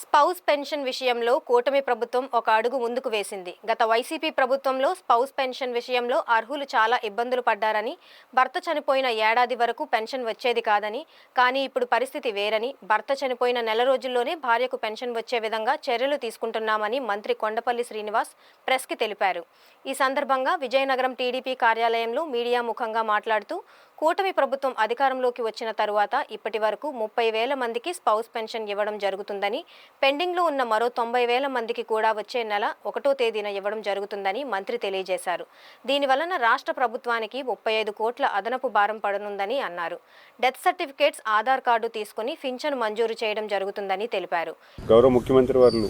Spouse pension విషయంలో కూటమి ప్రభుత్వం ఒక అడుగు ముందుకు వేసింది. గత వైసీపీ ప్రభుత్వంలో స్పౌస్ పెన్షన్ విషయంలో అర్హులు చాలా ఇబ్బందులు పడ్డారని, భర్త చనిపోయిన ఏడాది వరకు పెన్షన్ వచ్చేది కాదని, కానీ ఇప్పుడు పరిస్థితి వేరని, భర్త చనిపోయిన నెల రోజుల్లోనే భార్యకు పెన్షన్ వచ్చే విధంగా చర్యలు తీసుకుంటున్నామని మంత్రి కొండపల్లి శ్రీనివాస్ ప్రెస్కి తెలిపారు. ఈ సందర్భంగా విజయనగరం టీడీపీ కార్యాలయంలో మీడియా ముఖంగా మాట్లాడుతూ, కూటమి ప్రభుత్వం అధికారంలోకి వచ్చిన తరువాత ఇప్పటి వరకు 30,000 మందికి స్పౌస్ పెన్షన్ ఇవ్వడం జరుగుతుందని, పెండింగ్లో ఉన్న మరో 90,000 మందికి కూడా వచ్చే నెల 1వ తేదీన ఇవ్వడం జరుగుతుందని మంత్రి తెలియజేశారు. దీనివలన రాష్ట్ర ప్రభుత్వానికి 35 కోట్ల అదనపు భారం పడనుందని అన్నారు. డెత్ సర్టిఫికేట్స్, ఆధార్ కార్డు తీసుకుని పింఛను మంజూరు చేయడం జరుగుతుందని తెలిపారు. గౌరవ ముఖ్యమంత్రి వారు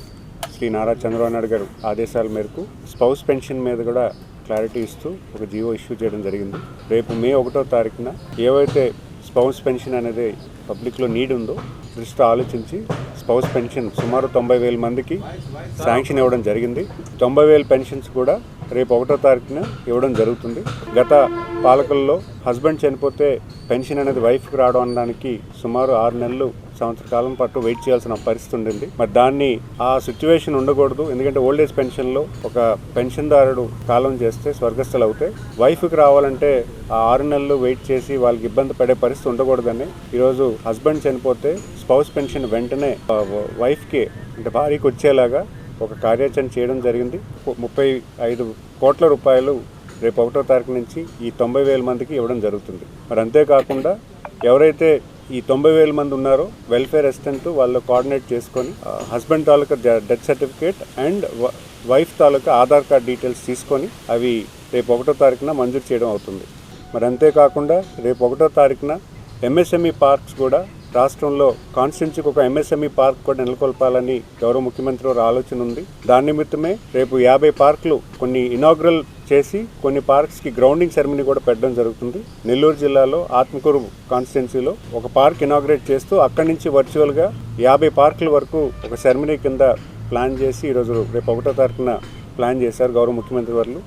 శ్రీ నారా చంద్రబాబు నాయుడు గారు ఆదేశాల మేరకు స్పౌస్ పెన్షన్ మీద కూడా క్లారిటీ ఇస్తూ ఒక జీవో ఇష్యూ చేయడం జరిగింది. రేపు మే 1వ తారీఖున ఏవైతే స్పౌస్ పెన్షన్ అనేది పబ్లిక్లో నీడ్ ఉందో దృష్టి ఆలోచించి స్పౌస్ పెన్షన్ సుమారు 90,000 మందికి శాంక్షన్ ఇవ్వడం జరిగింది. 90,000 పెన్షన్స్ కూడా రేపు 1వ తారీఖున ఇవ్వడం జరుగుతుంది. గత పాలకుల్లో హస్బెండ్ చనిపోతే పెన్షన్ అనేది వైఫ్కి రావడం అనడానికి సుమారు 6 నెలలు సంవత్సర కాలం పాటు వెయిట్ చేయాల్సిన పరిస్థితి ఉండింది. మరి దాన్ని ఆ సిచ్యువేషన్ ఉండకూడదు. ఎందుకంటే ఓల్డ్ ఏజ్ పెన్షన్లో ఒక పెన్షన్దారుడు కాలం చేస్తే స్వర్గస్థులు అవుతే వైఫ్కి రావాలంటే ఆ 6 నెలలు వెయిట్ చేసి వాళ్ళకి ఇబ్బంది పడే పరిస్థితి ఉండకూడదని ఈరోజు హస్బెండ్ చనిపోతే స్పౌస్ పెన్షన్ వెంటనే వైఫ్కి అంటే భార్యకి వచ్చేలాగా ఒక కార్యాచరణ చేయడం జరిగింది. 35 కోట్ల రూపాయలు రేపు 1వ తారీఖు నుంచి ఈ 90,000 మందికి ఇవ్వడం జరుగుతుంది. మరి అంతేకాకుండా ఎవరైతే ఈ 90,000 మంది ఉన్నారో వెల్ఫేర్ అసిస్టెంట్ వాళ్ళు కోఆర్డినేట్ చేసుకొని husband taluka death certificate and wife taluka Aadhaar card details తీసుకొని అవి రేపు 1వ తారీఖున మంజూరు చేయడం అవుతుంది. మరి అంతేకాకుండా రేపు 1వ తారీఖున ఎంఎస్ఎంఈ పార్క్స్ కూడా రాష్ట్రంలో కాన్స్టిట్యున్సీకి ఒక ఎంఎస్ఎంఈ పార్క్ కూడా నెలకొల్పాలని గౌరవ ముఖ్యమంత్రి వారి ఆలోచన ఉంది. దాని నిమిత్తమే రేపు 50 పార్కులు కొన్ని ఇనాగ్రల్ చేసి కొన్ని పార్క్స్కి గ్రౌండింగ్ సెరమనీ కూడా పెట్టడం జరుగుతుంది. నెల్లూరు జిల్లాలో ఆత్మకూరు కాన్స్టిట్యున్సీలో ఒక పార్క్ ఇనాగ్రేట్ చేస్తూ అక్కడి నుంచి వర్చువల్గా 50 పార్కుల వరకు ఒక సెరమనీ కింద ప్లాన్ చేసి ఈరోజు రేపు 1వ తారీఖున ప్లాన్ చేశారు గౌరవ ముఖ్యమంత్రి వారు.